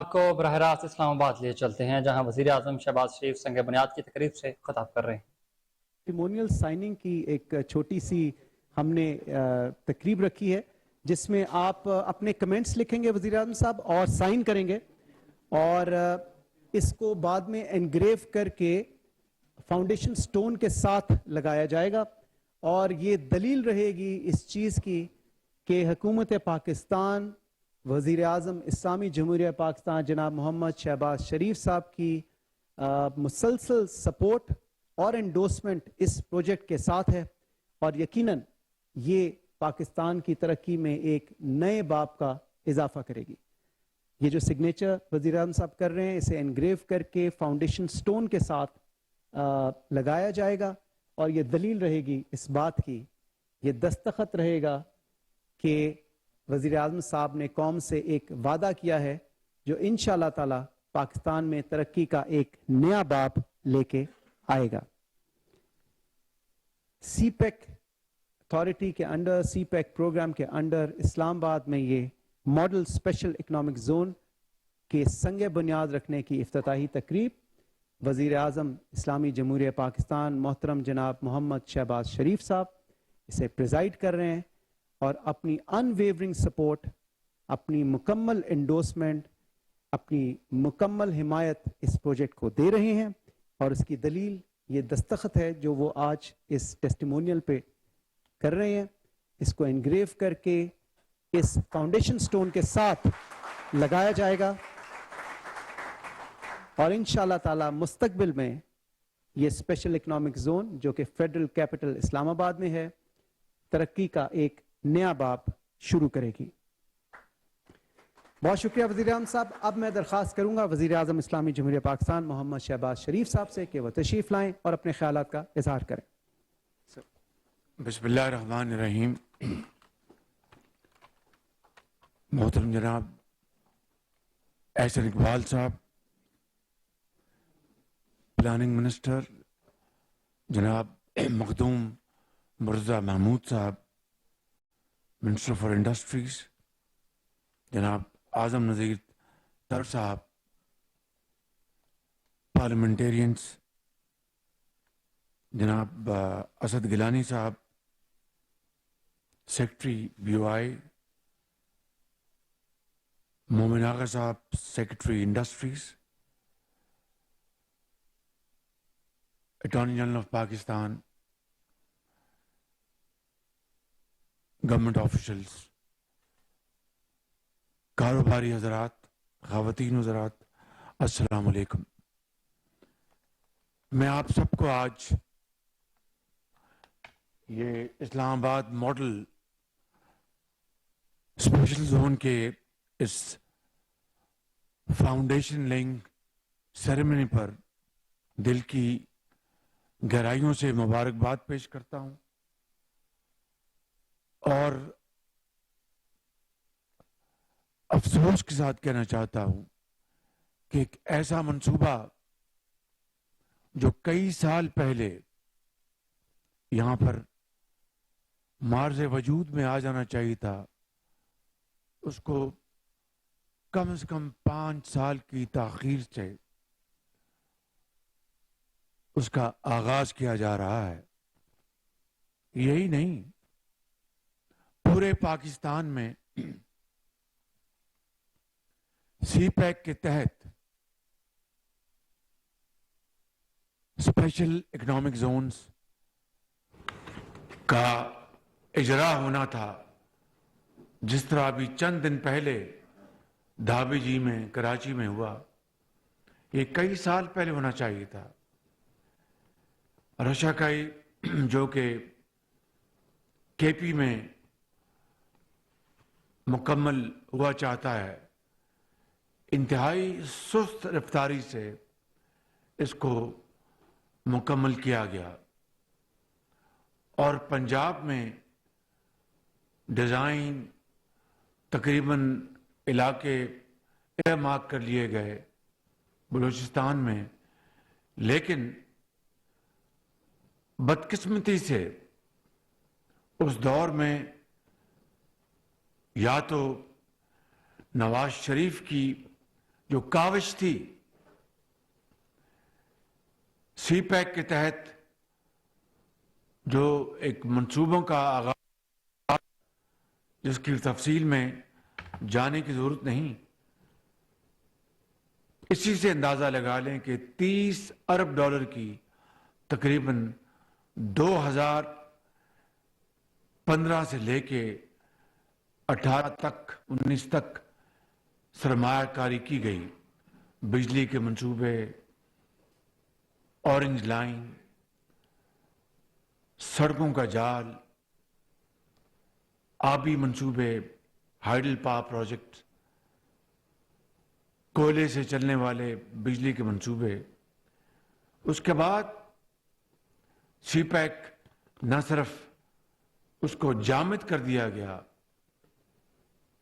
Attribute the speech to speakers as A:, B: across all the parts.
A: آپ کو براہ راست اسلام آباد لے چلتے ہیں جہاں وزیر اعظم شہباز شریف سنگ بنیاد کی تقریب سے خطاب کر رہے ہیں۔
B: ٹیمونیل سائننگ کی ایک چھوٹی سی ہم نے تقریب رکھی ہے جس میں آپ اپنے کمنٹس لکھیں گے وزیر اعظم صاحب اور سائن کریں گے، اور اس کو بعد میں انگریو کر کے فاؤنڈیشن سٹون کے ساتھ لگایا جائے گا، اور یہ دلیل رہے گی اس چیز کی کہ حکومت پاکستان، وزیر اعظم اسلامی جمہوریہ پاکستان جناب محمد شہباز شریف صاحب کی مسلسل سپورٹ اور انڈورسمنٹ اس پروجیکٹ کے ساتھ ہے، اور یقیناً یہ پاکستان کی ترقی میں ایک نئے باب کا اضافہ کرے گی۔ یہ جو سگنیچر وزیر اعظم صاحب کر رہے ہیں اسے انگریو کر کے فاؤنڈیشن سٹون کے ساتھ لگایا جائے گا، اور یہ دلیل رہے گی اس بات کی، یہ دستخط رہے گا کہ وزیر اعظم صاحب نے قوم سے ایک وعدہ کیا ہے جو انشاءاللہ تعالی پاکستان میں ترقی کا ایک نیا باب لے کے آئے گا۔ سی پیک اتھارٹی کے انڈر، سی پیک پروگرام کے انڈر اسلام آباد میں یہ ماڈل اسپیشل اکنامک زون کے سنگ بنیاد رکھنے کی افتتاحی تقریب وزیر اعظم اسلامی جمہوریہ پاکستان محترم جناب محمد شہباز شریف صاحب اسے پریزائڈ کر رہے ہیں، اور اپنی ان ویورنگ سپورٹ، اپنی مکمل انڈورسمنٹ، اپنی مکمل حمایت اس پروجیکٹ کو دے رہے ہیں، اور اس کی دلیل یہ دستخط ہے جو وہ آج اس ٹیسٹیمونیل پہ کر رہے ہیں۔ اس کو انگریو کر کے اس فاؤنڈیشن سٹون کے ساتھ لگایا جائے گا، اور انشاءاللہ تعالی مستقبل میں یہ اسپیشل اکنامک زون جو کہ فیڈرل کیپٹل اسلام آباد میں ہے ترقی کا ایک نیا باب شروع کرے گی۔ بہت شکریہ وزیر اعظم صاحب۔ اب میں درخواست کروں گا وزیر اعظم اسلامی جمہوریہ پاکستان محمد شہباز شریف صاحب سے کہ وہ تشریف لائیں اور اپنے خیالات کا اظہار کریں۔
C: بسم اللہ الرحمن الرحیم۔ محترم جناب احسن اقبال صاحب، پلاننگ منسٹر جناب مخدوم مرتضی محمود صاحب، منسٹر فار انڈسٹریز جناب اعظم نذیر تر صاحب، پارلیمنٹیرینز جناب اسد گیلانی صاحب، سیکرٹری بی او آئی مومن آغا صاحب، secretary industries, attorney general of Pakistan, government officials, کاروباری حضرات، خواتین حضرات، السلام علیکم۔ میں آپ سب کو آج یہ اسلام آباد ماڈل اسپیشل زون کے اس فاؤنڈیشن لیئنگ سیریمنی پر دل کی گہرائیوں سے مبارکباد پیش کرتا ہوں، اور افسوس کے ساتھ کہنا چاہتا ہوں کہ ایک ایسا منصوبہ جو کئی سال پہلے یہاں پر مارز وجود میں آ جانا چاہیے تھا، اس کو کم سے کم 5 سال کی تاخیر سے اس کا آغاز کیا جا رہا ہے۔ یہی نہیں، پورے پاکستان میں سی پیک کے تحت اسپیشل اکنامک زونز کا اجرا ہونا تھا، جس طرح ابھی چند دن پہلے دھابی جی میں کراچی میں ہوا۔ یہ کئی سال پہلے ہونا چاہیے تھا۔ رشا کائی جو کہ کے پی میں مکمل ہوا چاہتا ہے، انتہائی سست رفتاری سے اس کو مکمل کیا گیا، اور پنجاب میں ڈیزائن تقریباً علاقے مارک کر لیے گئے بلوچستان میں، لیکن بدقسمتی سے اس دور میں یا تو نواز شریف کی جو کاوش تھی سی پیک کے تحت جو ایک منصوبوں کا آغاز، جس کی تفصیل میں جانے کی ضرورت نہیں، اسی سے اندازہ لگا لیں کہ 30 ارب ڈالر کی تقریباً 2015 سے لے کے 18 تک 19 تک سرمایہ کاری کی گئی۔ بجلی کے منصوبے، اورنج لائن، سڑکوں کا جال، آبی منصوبے، ہائیڈل پاور پروجیکٹ، کوئلے سے چلنے والے بجلی کے منصوبے۔ اس کے بعد سی پیک نہ صرف اس کو جامد کر دیا گیا،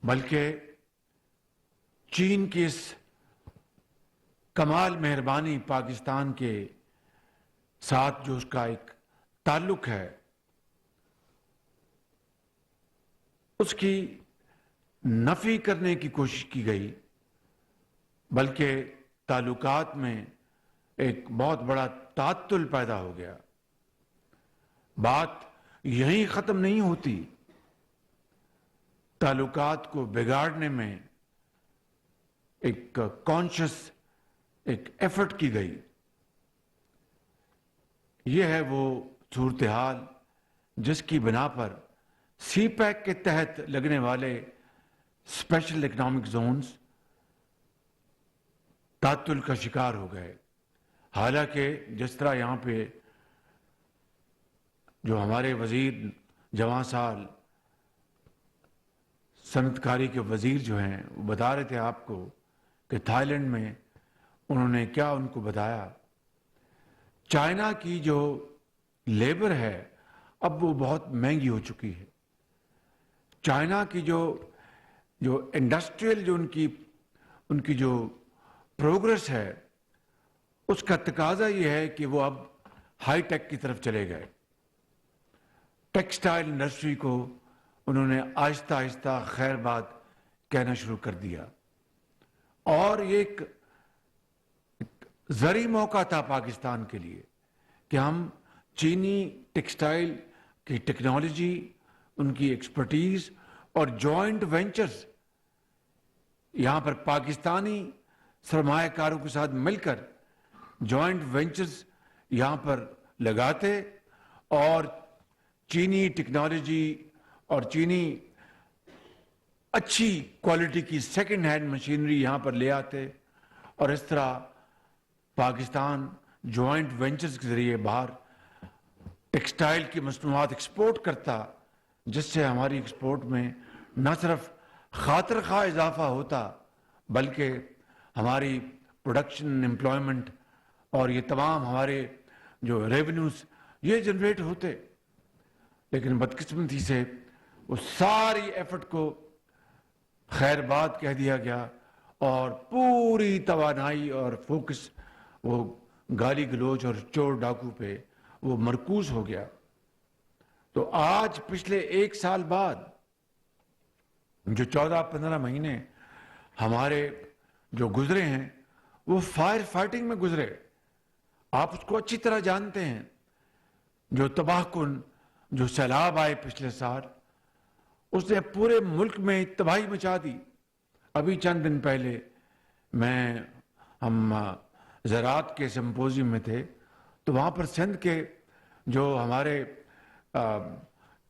C: بلکہ چین کی اس کمال مہربانی پاکستان کے ساتھ جو اس کا ایک تعلق ہے، اس کی نفی کرنے کی کوشش کی گئی، بلکہ تعلقات میں ایک بہت بڑا تعطل پیدا ہو گیا۔ بات یہیں ختم نہیں ہوتی، تعلقات کو بگاڑنے میں ایک کانشس ایک ایفرٹ کی گئی۔ یہ ہے وہ صورتحال جس کی بنا پر سی پیک کے تحت لگنے والے اسپیشل اکنامک زونز تعطل کا شکار ہو گئے۔ حالانکہ جس طرح یہاں پہ جو ہمارے وزیر جواں سال صنعت کاری کے وزیر جو ہیں وہ بتا رہے تھے آپ کو کہ تھائی لینڈ میں انہوں نے کیا ان کو بتایا، چائنا کی جو لیبر ہے اب وہ بہت مہنگی ہو چکی ہے۔ چائنا کی جو انڈسٹریل جو ان کی جو پروگرس ہے، اس کا تقاضا یہ ہے کہ وہ اب ہائی ٹیک کی طرف چلے گئے۔ ٹیکسٹائل انڈسٹری کو انہوں نے آہستہ آہستہ خیر باد کہنا شروع کر دیا، اور یہ ایک زرعی موقع تھا پاکستان کے لیے کہ ہم چینی ٹیکسٹائل کی ٹیکنالوجی، ان کی ایکسپرٹیز اور جوائنٹ وینچرز یہاں پر پاکستانی سرمایہ کاروں کے ساتھ مل کر جوائنٹ وینچرز یہاں پر لگاتے اور چینی ٹیکنالوجی اور چینی اچھی کوالٹی کی سیکنڈ ہینڈ مشینری یہاں پر لے آتے، اور اس طرح پاکستان جوائنٹ وینچرز کے ذریعے باہر ٹیکسٹائل کی مصنوعات ایکسپورٹ کرتا، جس سے ہماری ایکسپورٹ میں نہ صرف خاطر خواہ اضافہ ہوتا بلکہ ہماری پروڈکشن، امپلائمنٹ اور یہ تمام ہمارے جو ریونیوز یہ جنریٹ ہوتے۔ لیکن بدقسمتی سے اس ساری ایفرٹ کو خیر باد کہہ دیا گیا، اور پوری توانائی اور فوکس وہ گالی گلوچ اور چور ڈاکو پہ وہ مرکوز ہو گیا۔ تو آج پچھلے 1 سال بعد جو 14-15 مہینے ہمارے جو گزرے ہیں وہ فائر فائٹنگ میں گزرے۔ آپ اس کو اچھی طرح جانتے ہیں۔ جو تباہ کن جو سیلاب آئے پچھلے سال، اس نے پورے ملک میں تباہی مچا دی۔ ابھی چند دن پہلے ہم زراعت کے سمپوزیم میں تھے، تو وہاں پر سندھ کے جو ہمارے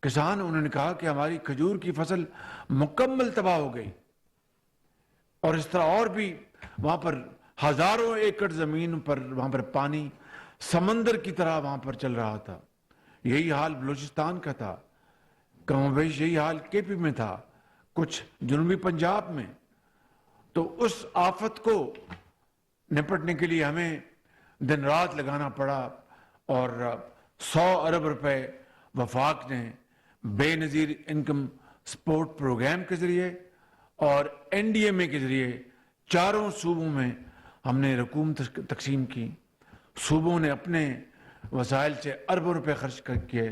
C: کسان، انہوں نے کہا کہ ہماری کھجور کی فصل مکمل تباہ ہو گئی، اور اس طرح اور بھی وہاں پر ہزاروں ایکڑ زمین پر وہاں پر پانی سمندر کی طرح وہاں پر چل رہا تھا۔ یہی حال بلوچستان کا تھا، کم و بیش یہی حال کے پی میں تھا، کچھ جنوبی پنجاب میں۔ تو اس آفت کو نپٹنے کے لیے ہمیں دن رات لگانا پڑا، اور 100 ارب روپے وفاق نے بے نظیر انکم سپورٹ پروگرام کے ذریعے اور این ڈی ایم اے کے ذریعے 4 صوبوں میں ہم نے رقوم تقسیم کی۔ صوبوں نے اپنے وسائل سے اربوں روپے خرچ کر کے،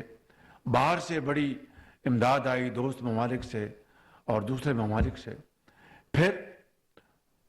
C: باہر سے بڑی امداد آئی دوست ممالک سے اور دوسرے ممالک سے۔ پھر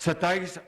C: 27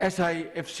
C: SIFC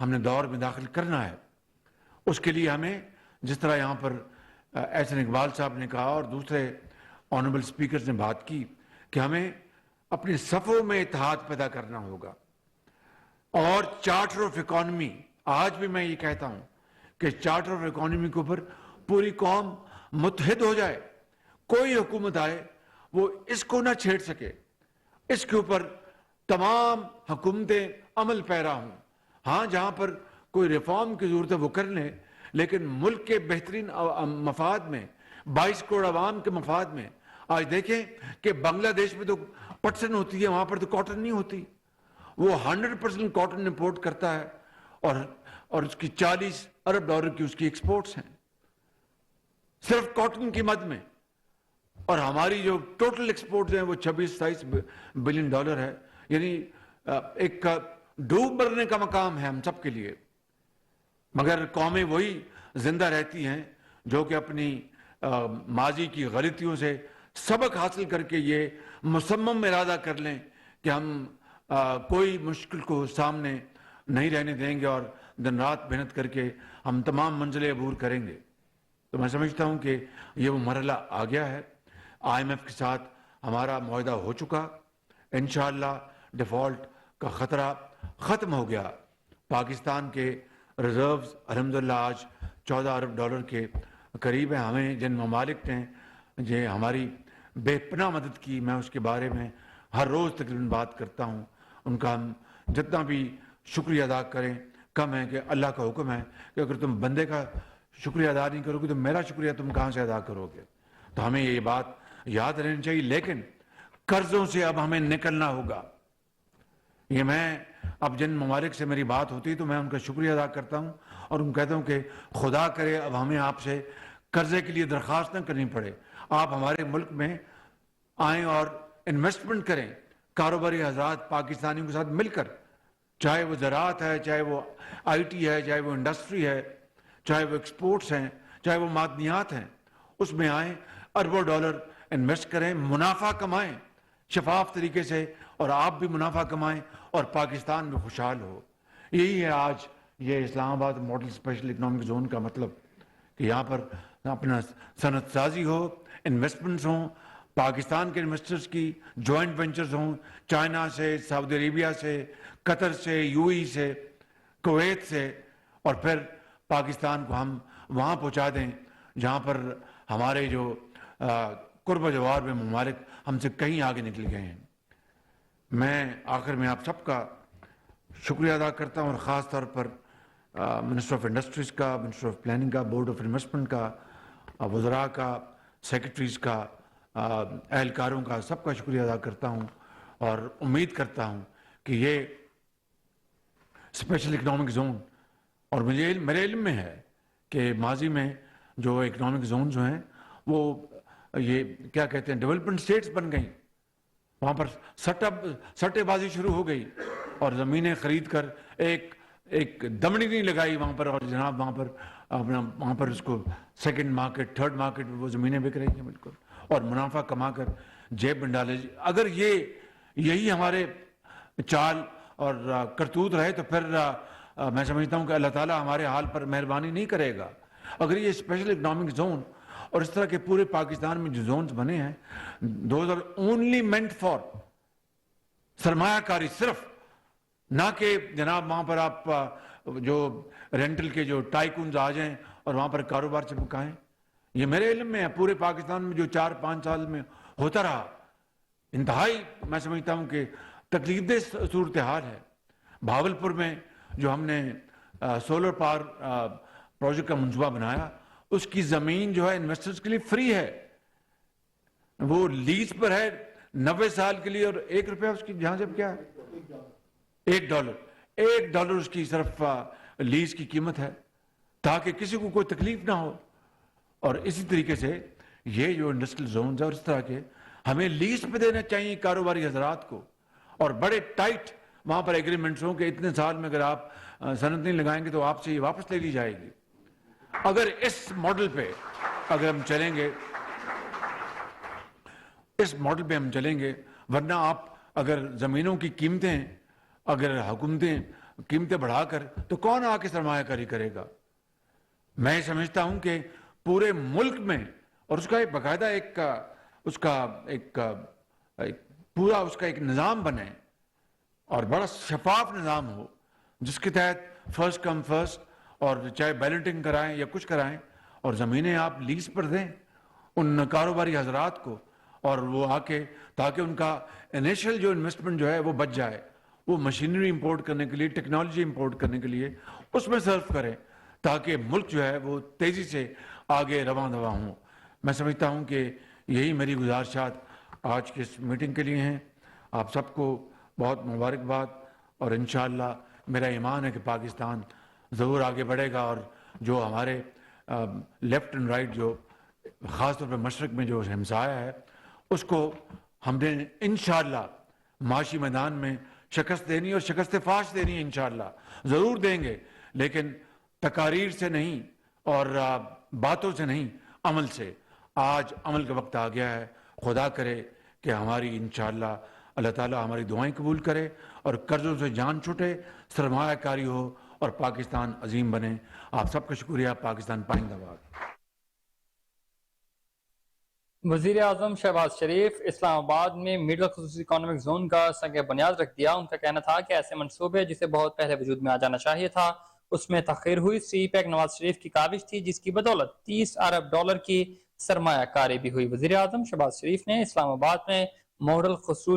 C: ہم نے دور میں داخل کرنا ہے. اس کے لیے ہمیں جس طرح یہاں پر احسن اقبال صاحب نے کہا اور دوسرے آنریبل اسپیکرز نے بات کی کہ ہمیں اپنے صفوں میں اتحاد پیدا کرنا ہوگا. اور چارٹر آف اکانومی، آج بھی میں یہ کہتا ہوں کہ چارٹر آف اکانومی کے اوپر پوری قوم متحد ہو جائے. کوئی حکومت آئے وہ اس کو نہ چھیڑ سکے، اس کے اوپر تمام حکومتیں عمل پیرا ہوں. ہاں جہاں پر کوئی ریفارم کی ضرورت ہے وہ کر لیں، لیکن ملک کے بہترین مفاد میں، 22 کروڑ عوام کے مفاد میں. آج دیکھیں کہ بنگلہ دیش میں تو پٹسن ہوتی ہے، وہاں پر تو کاٹن نہیں ہوتی. وہ 100% کاٹن امپورٹ کرتا ہے اور اس کی $40 ارب کی اس کی ایکسپورٹس ہیں صرف کاٹن کی مد میں. اور ہماری جو ٹوٹل ایکسپورٹس ہیں وہ $26-27 بلین ہے. یعنی ایک ڈوب مرنے کا مقام ہے ہم سب کے لیے. مگر قومیں وہی زندہ رہتی ہیں جو کہ اپنی ماضی کی غلطیوں سے سبق حاصل کر کے یہ مصمم ارادہ کر لیں کہ ہم کوئی مشکل کو سامنے نہیں رہنے دیں گے اور دن رات محنت کر کے ہم تمام منزلیں عبور کریں گے. تو میں سمجھتا ہوں کہ یہ وہ مرحلہ آ گیا ہے. IMF کے ساتھ ہمارا معاہدہ ہو چکا. انشاءاللہ ڈیفالٹ کا خطرہ ختم ہو گیا. پاکستان کے ریزروز الحمدللہ آج $14 ارب کے قریب ہیں. ہمیں جن ممالک نے جو ہماری بے پناہ مدد کی، میں اس کے بارے میں ہر روز تقریباً بات کرتا ہوں. ان کا ہم جتنا بھی شکریہ ادا کریں کم ہے کہ اللہ کا حکم ہے کہ اگر تم بندے کا شکریہ ادا نہیں کرو گے تو میرا شکریہ تم کہاں سے ادا کرو گے. تو ہمیں یہ بات یاد رہنی چاہیے. لیکن قرضوں سے اب ہمیں نکلنا ہوگا. یہ میں اب جن ممالک سے میری بات ہوتی ہے تو میں ان کا شکریہ ادا کرتا ہوں اور ان کہتا ہوں کہ خدا کرے اب ہمیں آپ سے قرضے کے لیے درخواست نہ کرنی پڑے. آپ ہمارے ملک میں آئیں اور انویسٹمنٹ کریں. کاروباری حضرات پاکستانیوں کے ساتھ مل کر، چاہے وہ زراعت ہے، چاہے وہ IT ہے، چاہے وہ انڈسٹری ہے، چاہے وہ ایکسپورٹس ہیں، چاہے وہ معدنیات ہیں، اس میں آئیں، اربوں ڈالر انویسٹ کریں، منافع کمائیں شفاف طریقے سے، اور آپ بھی منافع کمائیں اور پاکستان بھی خوشحال ہو. یہی ہے آج یہ اسلام آباد ماڈل اسپیشل اکنامک زون کا مطلب، کہ یہاں پر اپنا صنعت سازی ہو، انویسٹمنٹس ہوں، پاکستان کے انویسٹرز کی جوائنٹ وینچرز ہوں، چائنا سے، سعودی عربیہ سے، قطر سے، UAE سے، کویت سے، اور پھر پاکستان کو ہم وہاں پہنچا دیں جہاں پر ہمارے جو قرب و جوار میں ممالک ہم سے کہیں آگے نکل گئے ہیں. میں آخر میں آپ سب کا شکریہ ادا کرتا ہوں، اور خاص طور پر منسٹر آف انڈسٹریز کا، منسٹر آف پلاننگ کا، بورڈ آف انویسٹمنٹ کا، وزراء کا، سیکرٹریز کا، اہلکاروں کا، سب کا شکریہ ادا کرتا ہوں. اور امید کرتا ہوں کہ یہ اسپیشل اکنامک زون، اور میرے علم میں ہے کہ ماضی میں جو اکنامک زونز ہیں وہ یہ کیا کہتے ہیں ڈیولپمنٹ سٹیٹس بن گئیں. وہاں پر سٹے بازی شروع ہو گئی اور زمینیں خرید کر ایک دمڑی نہیں لگائی وہاں پر، اور جناب وہاں پر اس کو سیکنڈ مارکیٹ، تھرڈ مارکیٹ میں وہ زمینیں بک رہی ہیں بالکل، اور منافع کما کر جیب میں ڈالے. اگر یہی ہمارے چال اور کرتوت رہے تو پھر میں سمجھتا ہوں کہ اللہ تعالیٰ ہمارے حال پر مہربانی نہیں کرے گا. اگر یہ اسپیشل اکنامک زون اور اس طرح کے پورے پاکستان میں جو زونز بنے ہیں، those are only meant for سرمایہ کاری صرف، نہ کہ جناب وہاں پر آپ جو رینٹل کے جو ٹائکونز آ جائیں اور وہاں پر کاروبار چمکائیں. یہ میرے علم میں ہے پورے پاکستان میں جو 4-5 سال میں ہوتا رہا، انتہائی میں سمجھتا ہوں کہ تکلیف دہ صورتحال ہے. بھاولپور میں جو ہم نے سولر پاور پروجیکٹ کا منصوبہ بنایا، اس کی زمین جو ہے انویسٹرز کے لیے فری ہے، وہ لیز پر ہے 90 سال کے لیے، اور $1 اس کی جہاں جب کیا ہے $1 اس کی صرف لیز کی قیمت ہے، تاکہ کسی کو کوئی تکلیف نہ ہو. اور اسی طریقے سے یہ جو انڈسٹریل زونز ہے اور اس طرح کے ہمیں لیز پہ دینا چاہیے کاروباری حضرات کو، اور بڑے ٹائٹ وہاں پر ایگریمنٹس ہوں کہ اتنے سال میں اگر آپ صنعت نہیں لگائیں گے تو آپ سے یہ واپس لے لی جائے گی. اگر اس ماڈل پہ اگر ہم چلیں گے، اس ماڈل پہ ہم چلیں گے، ورنہ آپ اگر زمینوں کی قیمتیں اگر حکومتیں قیمتیں بڑھا کر تو کون آ کے سرمایہ کاری کرے گا؟ میں سمجھتا ہوں کہ پورے ملک میں، اور اس کا ایک باقاعدہ ایک پورا اس کا ایک نظام بنے اور بڑا شفاف نظام ہو، جس کے تحت فرسٹ کم فرسٹ، اور چاہے بیلٹنگ کرائیں یا کچھ کرائیں، اور زمینیں آپ لیز پر دیں ان کاروباری حضرات کو، اور وہ آ کے تاکہ ان کا انیشل جو انویسٹمنٹ جو ہے وہ بچ جائے، وہ مشینری امپورٹ کرنے کے لیے، ٹیکنالوجی امپورٹ کرنے کے لیے اس میں صرف کریں، تاکہ ملک جو ہے وہ تیزی سے آگے رواں دواں ہوں۔ میں سمجھتا ہوں کہ یہی میری گزارشات آج کی اس میٹنگ کے لیے ہیں۔ آپ سب کو بہت مبارکباد، اور انشاءاللہ میرا ایمان ہے کہ پاکستان ضرور آگے بڑھے گا، اور جو ہمارے لیفٹ اینڈ رائٹ جو خاص طور پہ مشرق میں جو ہمسایہ ہے، اس کو ہم نے انشاءاللہ معاشی میدان میں شکست دینی، اور شکست فاش دینی ہے انشاءاللہ، ضرور دیں گے، لیکن تقاریر سے نہیں اور باتوں سے نہیں، عمل سے۔ آج عمل کا وقت آ گیا ہے۔ خدا کرے کہ ہماری انشاءاللہ اللہ تعالیٰ ہماری دعائیں قبول کرے، اور قرضوں سے جان چھوٹے، سرمایہ کاری ہو، اور پاکستان عظیم بنے۔ آپ سب کا شکریہ۔ پاکستان پائندہ باد۔
A: وزیر اعظم شہباز شریف اسلام آباد میں میڈل خصوصی اکنامک زون کا سنگ بنیاد رکھ دیا۔ ان کا کہنا تھا کہ ایسے منصوبے جسے بہت پہلے وجود میں آ جانا چاہیے تھا، اس میں تاخیر ہوئی۔ سی پیک نواز شریف کی کاوش تھی، جس کی بدولت $30 ارب کی سرمایہ کاری بھی ہوئی۔ وزیر اعظم شہباز شریف نے اسلام آباد میں ماڈل خصوصی